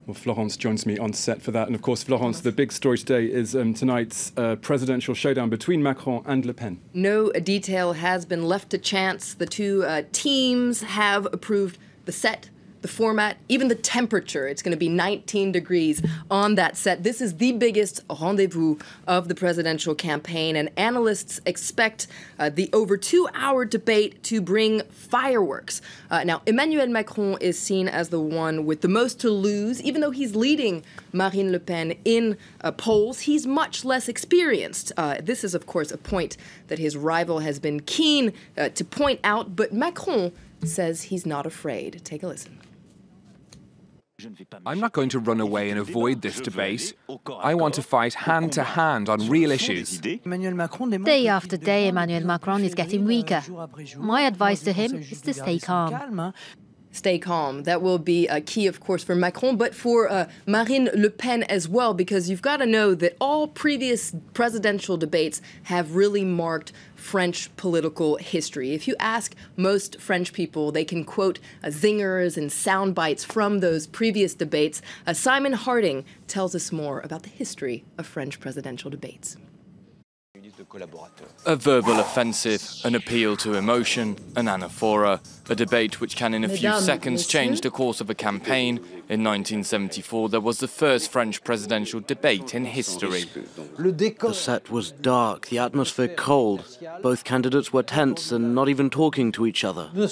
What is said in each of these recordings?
Well, Florence joins me on set for that. And of course, Florence, the big story today is tonight's presidential showdown between Macron and Le Pen. No detail has been left to chance. The two teams have approved the set, the format, even the temperature. It's going to be 19 degrees on that set. This is the biggest rendezvous of the presidential campaign, and analysts expect the over 2-hour debate to bring fireworks. Now, Emmanuel Macron is seen as the one with the most to lose. Even though he's leading Marine Le Pen in polls, he's much less experienced. This is, of course, a point that his rival has been keen to point out, but Macron says he's not afraid. Take a listen. I'm not going to run away and avoid this debate. I want to fight hand-to-hand on real issues. Day after day, Emmanuel Macron is getting weaker. My advice to him is to stay calm. Stay calm. That will be a key, of course, for Macron, but for Marine Le Pen as well, because you've got to know that all previous presidential debates have really marked French political history. If you ask most French people, they can quote zingers and sound bites from those previous debates. Simon Harding tells us more about the history of French presidential debates. A verbal offensive, an appeal to emotion, an anaphora, a debate which can in a few seconds change the course of a campaign. In 1974, there was the first French presidential debate in history. The set was dark, the atmosphere cold. Both candidates were tense and not even talking to each other. That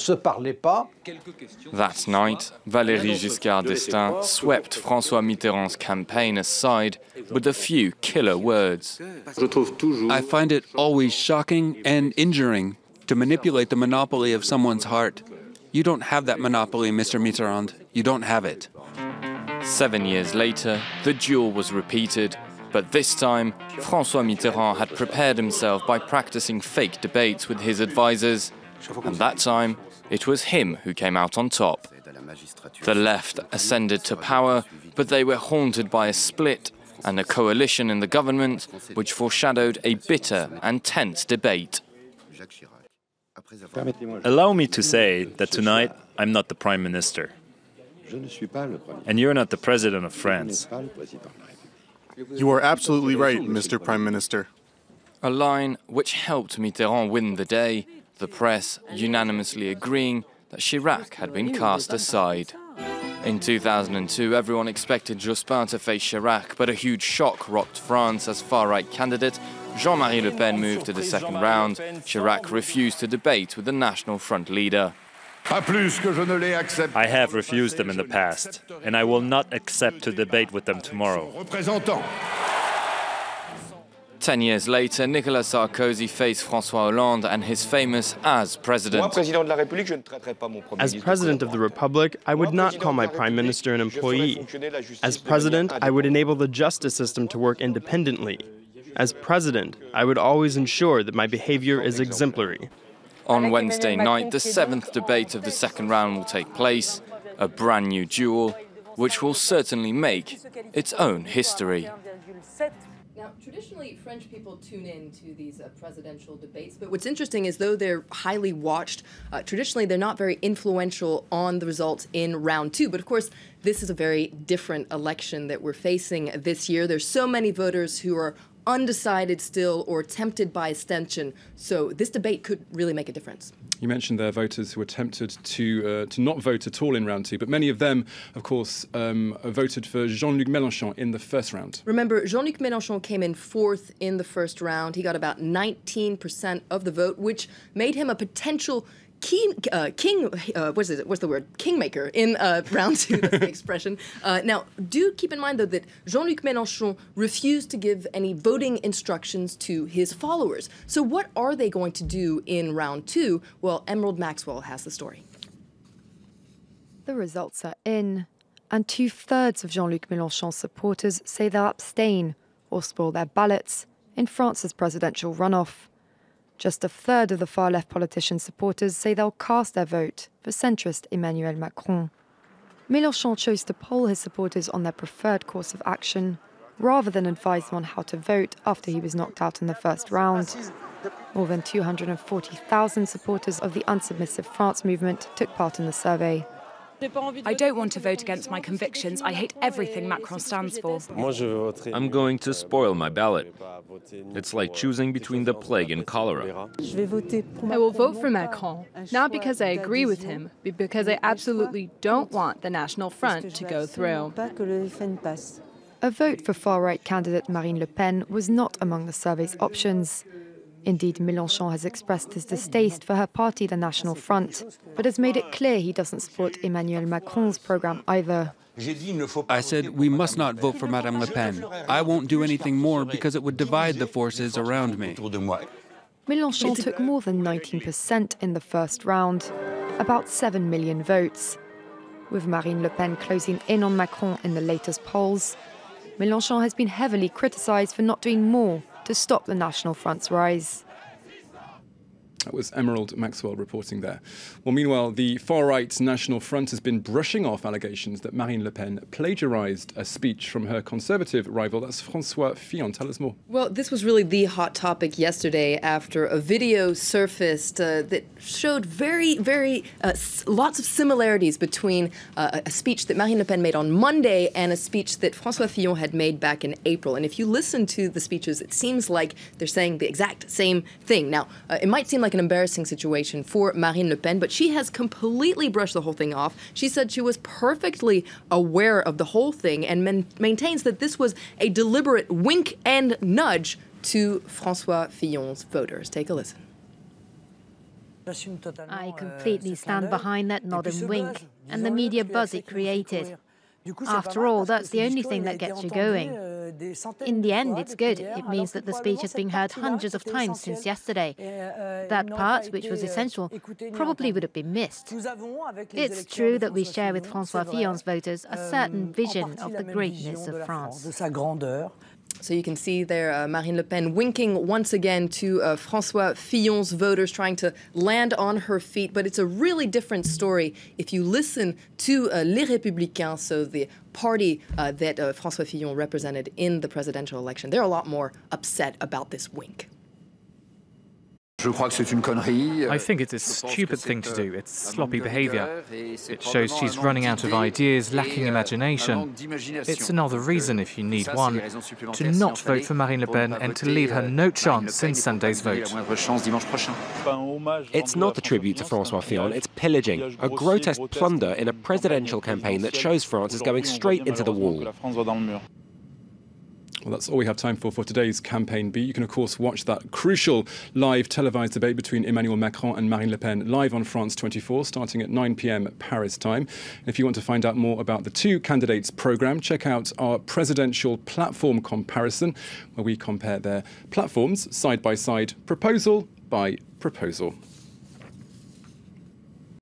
night, Valéry Giscard d'Estaing swept François Mitterrand's campaign aside with a few killer words. I find it always shocking and injuring to manipulate the monopoly of someone's heart. You don't have that monopoly, Mr. Mitterrand. You don't have it. 7 years later, the duel was repeated, but this time, François Mitterrand had prepared himself by practicing fake debates with his advisors, and that time, it was him who came out on top. The left ascended to power, but they were haunted by a split and a coalition in the government, which foreshadowed a bitter and tense debate. Allow me to say that tonight I'm not the Prime Minister. And you're not the President of France. You are absolutely right, Mr. Prime Minister. A line which helped Mitterrand win the day, the press unanimously agreeing that Chirac had been cast aside. In 2002, everyone expected Jospin to face Chirac, but a huge shock rocked France as far-right candidate. Jean-Marie Le Pen moved to the second round. Chirac refused to debate with the National Front leader. I have refused them in the past, and I will not accept to debate with them tomorrow. 10 years later, Nicolas Sarkozy faced François Hollande and his famous as president. As president of the Republic, I would not call my prime minister an employee. As president, I would enable the justice system to work independently. As president, I would always ensure that my behavior is exemplary. On Wednesday night, the 7th debate of the second round will take place, a brand new duel, which will certainly make its own history. Now, traditionally, French people tune in to these presidential debates, but what's interesting is though they're highly watched, traditionally they're not very influential on the results in round two. But of course, this is a very different election that we're facing this year. There's so many voters who are undecided still or tempted by abstention. So this debate could really make a difference. You mentioned there are voters who were tempted to not vote at all in round two, but many of them, of course, voted for Jean-Luc Mélenchon in the first round. Remember, Jean-Luc Mélenchon came in 4th in the first round. He got about 19% of the vote, which made him a potential kingmaker in round two, that's the expression. Now, do keep in mind, though, that Jean-Luc Mélenchon refused to give any voting instructions to his followers. So what are they going to do in round two? Well, Emerald Maxwell has the story. The results are in, and 2/3 of Jean-Luc Mélenchon's supporters say they'll abstain or spoil their ballots in France's presidential runoff. Just 1/3 of the far-left politician's supporters say they'll cast their vote for centrist Emmanuel Macron. Mélenchon chose to poll his supporters on their preferred course of action, rather than advise them on how to vote after he was knocked out in the first round. More than 240,000 supporters of the Unsubmissive France movement took part in the survey. I don't want to vote against my convictions. I hate everything Macron stands for. I'm going to spoil my ballot. It's like choosing between the plague and cholera. I will vote for Macron, not because I agree with him, but because I absolutely don't want the National Front to go through. A vote for far-right candidate Marine Le Pen was not among the survey's options. Indeed, Mélenchon has expressed his distaste for her party, the National Front, but has made it clear he doesn't support Emmanuel Macron's programme either. I said we must not vote for Madame Le Pen. I won't do anything more because it would divide the forces around me. Mélenchon took more than 19% in the first round, about 7 million votes. With Marine Le Pen closing in on Macron in the latest polls, Mélenchon has been heavily criticised for not doing more to stop the National Front's rise. That was Emmanuel Macron reporting there. Well, meanwhile, the far-right National Front has been brushing off allegations that Marine Le Pen plagiarised a speech from her Conservative rival. That's François Fillon. Tell us more. Well, this was really the hot topic yesterday after a video surfaced that showed lots of similarities between a speech that Marine Le Pen made on Monday and a speech that François Fillon had made back in April. And if you listen to the speeches, it seems like they're saying the exact same thing. Now, it might seem like an embarrassing situation for Marine Le Pen, but she has completely brushed the whole thing off. She said she was perfectly aware of the whole thing and maintains that this was a deliberate wink and nudge to François Fillon's voters. Take a listen. I completely stand behind that nod and wink, and the media buzz it created. After all, that's the only thing that gets you going. In the end, it's good. It means that the speech has been heard hundreds of times since yesterday. That part, which was essential, probably would have been missed. It's true that we share with François Fillon's voters a certain vision of the greatness of France. So you can see there Marine Le Pen winking once again to François Fillon's voters, trying to land on her feet. But it's a really different story if you listen to Les Républicains, so the party that François Fillon represented in the presidential election. They're a lot more upset about this wink. I think it's a stupid thing to do. It's sloppy behaviour. It shows she's running out of ideas, lacking imagination. It's another reason, if you need one, to not vote for Marine Le Pen and to leave her no chance in Sunday's vote. It's not a tribute to François Fillon, it's pillaging, a grotesque plunder in a presidential campaign that shows France is going straight into the wall. Well, that's all we have time for today's Campaign Beat. You can, of course, watch that crucial live televised debate between Emmanuel Macron and Marine Le Pen live on France 24, starting at 9 p.m. Paris time. And if you want to find out more about the two candidates' programme, check out our presidential platform comparison, where we compare their platforms side by side, proposal by proposal.